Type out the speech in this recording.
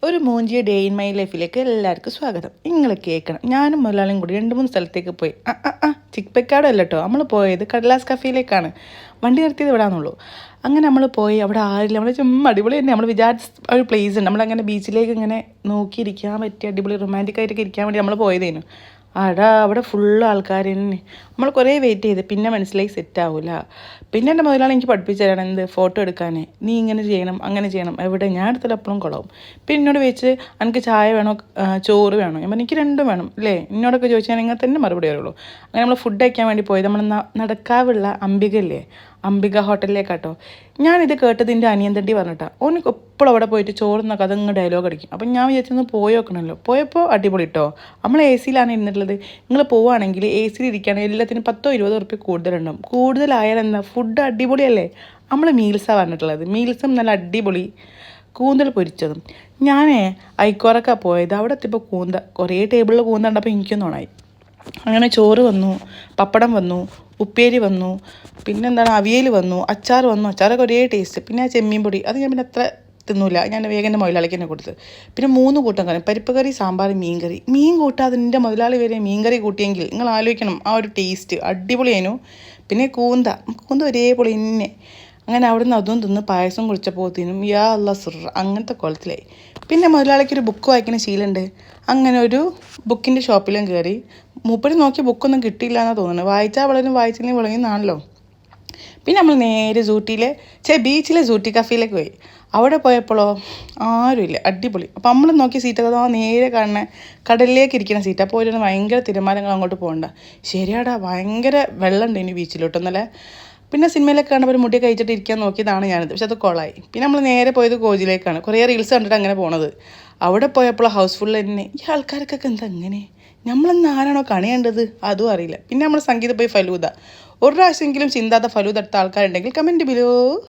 ഒരു മൂഞ്ചിയ day in my ലൈഫിലേക്ക് എല്ലാവർക്കും സ്വാഗതം. നിങ്ങൾ കേൾക്കണം, ഞാനും മുതലാളിയും കൂടി 2-3 സ്ഥലത്തേക്ക് പോയി. ചിക്പെക്കാടും അല്ല കേട്ടോ, നമ്മൾ പോയത് കടലാസ് കഫേയിലേക്കാണ്. വണ്ടി നിർത്തിയത് വിടാന്നുള്ളൂ. അങ്ങനെ നമ്മൾ പോയി, അവിടെ ആരില്ല, നമ്മൾ ചുമ്മാ അടിപൊളി തന്നെ. നമ്മൾ വിചാരിച്ച ഒരു പ്ലേസ് ഉണ്ട്, നമ്മളങ്ങനെ ബീച്ചിലേക്ക് ഇങ്ങനെ നോക്കിയിരിക്കാൻ പറ്റിയ അടിപൊളി റൊമാൻറ്റിക് ആയിട്ടൊക്കെ ഇരിക്കാൻ വേണ്ടി നമ്മൾ പോയതേനു. അവിടെ ഫുള്ള് ആൾക്കാർ തന്നെ. നമ്മൾ കുറേ വെയിറ്റ് ചെയ്ത്, പിന്നെ മനസ്സിലായി സെറ്റ് ആവില്ല. പിന്നെ എൻ്റെ മുതലാളി എനിക്ക് പഠിപ്പിച്ചു തരണം എന്ത് ഫോട്ടോ എടുക്കാൻ. നീ ഇങ്ങനെ ചെയ്യണം, അങ്ങനെ ചെയ്യണം. എവിടെ ഞാൻ എടുത്താലും അപ്പോഴും കുളവും. പിന്നെ എന്നോട് ചോദിച്ച് എനിക്ക് ചായ വേണോ ചോറ് വേണോ? ഞാൻ പറഞ്ഞു എനിക്ക് രണ്ടും വേണം അല്ലേ. എന്നോടൊക്കെ ചോദിച്ചാൽ നിങ്ങൾ തന്നെ മറുപടി വരുള്ളൂ. അങ്ങനെ നമ്മൾ ഫുഡ് കഴിക്കാൻ വേണ്ടി പോയത് നമ്മൾ നടക്കാവുള്ള അംബിക ഇല്ലേ, അംബിക ഹോട്ടലിലേക്കാട്ടോ. ഞാനിത് കേട്ടത് എൻ്റെ അനിയൻ തണ്ടി പറഞ്ഞിട്ടാ. ഓനക്ക് എപ്പോഴും അവിടെ പോയിട്ട് ചോറുന്നൊക്കെ അതങ്ങ് ഡയലോഗ് അടിക്കും. അപ്പം ഞാൻ വിചാരിച്ചൊന്ന് പോയി നോക്കണമല്ലോ. പോയപ്പോൾ അടിപൊളി കേട്ടോ. നമ്മൾ എ സിയിലാണ് ഇരുന്നിട്ടുള്ളത്. നിങ്ങൾ പോവുകയാണെങ്കിൽ എ സിയിൽ ഇരിക്കുകയാണെങ്കിൽ എല്ലാത്തിനും 10-20 ഉറുപ്പിക കൂടുതലുണ്ടാവും. കൂടുതലായാലും എന്താ, ഫുഡ് അടിപൊളിയല്ലേ. നമ്മൾ മീൽസാണ് പറഞ്ഞിട്ടുള്ളത്. മീൽസും നല്ല അടിപൊളി കൂന്തൽ പൊരിച്ചതും. ഞാൻ ഐക്കോറൊക്കെ പോയത്. അവിടെ എത്തിയപ്പോൾ കുറേ ടേബിളിൽ കൂന്ത കണ്ടപ്പോൾ എനിക്കൊന്നും ഓണായി. അങ്ങനെ ചോറ് വന്നു, പപ്പടം വന്നു, ഉപ്പേരി വന്നു, പിന്നെന്താണ് അവിയൽ വന്നു, അച്ചാർ വന്നു. അച്ചാറൊക്കെ ഒരേ ടേസ്റ്റ്. പിന്നെ ചെമ്മീൻ പൊടി അത് ഞാൻ പിന്നെ അത്ര തിന്നൂല. ഞാൻ വേഗം എൻ്റെ മുതലാളിക്ക് തന്നെ കൊടുത്ത്. പിന്നെ 3 കൂട്ടം കറി, പരിപ്പ് കറി, സാമ്പാർ, മീൻ കറി. മീൻ കൂട്ടാതെ എൻ്റെ മുതലാളി വരെ മീൻ കറി കൂട്ടിയെങ്കിൽ നിങ്ങൾ ആലോചിക്കണം ആ ഒരു ടേസ്റ്റ്. അടിപൊളിയേനു. പിന്നെ കൂന്ത ഒരേപോലെ തന്നെ. അങ്ങനെ അവിടെ നിന്ന് അതും തിന്ന് പായസം കുടിച്ചപ്പോഴത്തേനും യാ അല്ലാ സുർ അങ്ങനത്തെ കുളത്തിലായി. പിന്നെ മുതലാളിക്കൊരു ബുക്ക് വായിക്കുന്ന ശീലമുണ്ട്. അങ്ങനെ ഒരു ബുക്കിൻ്റെ ഷോപ്പിലും കയറി. മൂപ്പര് നോക്കിയ ബുക്കൊന്നും കിട്ടിയില്ല എന്നാണ് തോന്നുന്നത്. വായിച്ചാൽ വളരും, വായിച്ചില്ലെങ്കിൽ വളയുന്നാണല്ലോ. പിന്നെ നമ്മൾ നേരെ ബീച്ചിലെ സൂട്ടി കഫേയിലേക്ക് പോയി. അവിടെ പോയപ്പോഴോ ആരുമില്ല. അടിപൊളി. അപ്പം നമ്മൾ നോക്കിയ സീറ്റൊക്കെ നേരെ കാണുന്ന കടലിലേക്ക് ഇരിക്കുന്ന സീറ്റ്. അപ്പോൾ ഒരു ഭയങ്കര തിരമാലങ്ങൾ അങ്ങോട്ട് പോകണ്ട. ശരിയാടാ, ഭയങ്കര വെള്ളം ഉണ്ട് ഇനി ബീച്ചിലോട്ടൊന്നല്ലേ. പിന്നെ സിനിമയിലൊക്കെ കാണുമ്പോൾ ഒരു മുടി കഴിച്ചിട്ട് ഇരിക്കാൻ നോക്കിയതാണ് ഞാനത്. പക്ഷെ അത് കൊളായി. പിന്നെ നമ്മൾ നേരെ പോയത് കോജിലേക്കാണ്. കുറേ റീൽസ് കണ്ടിട്ട് അങ്ങനെ പോണത്. അവിടെ പോയപ്പോൾ ഹൗസ്ഫുൾ തന്നെ. ഈ ആൾക്കാർക്കൊക്കെ എന്താ അങ്ങനെ, നമ്മളെന്ന് ആരാണോ കണിയേണ്ടത് അതും അറിയില്ല. പിന്നെ നമ്മൾ സംഗീത പോയി ഫലൂദ. ഒരു പ്രാവശ്യമെങ്കിലും ചിന്താത്ത ഫലൂദ എടുത്ത ആൾക്കാരുണ്ടെങ്കിൽ കമൻറ്റ് ബിലോ.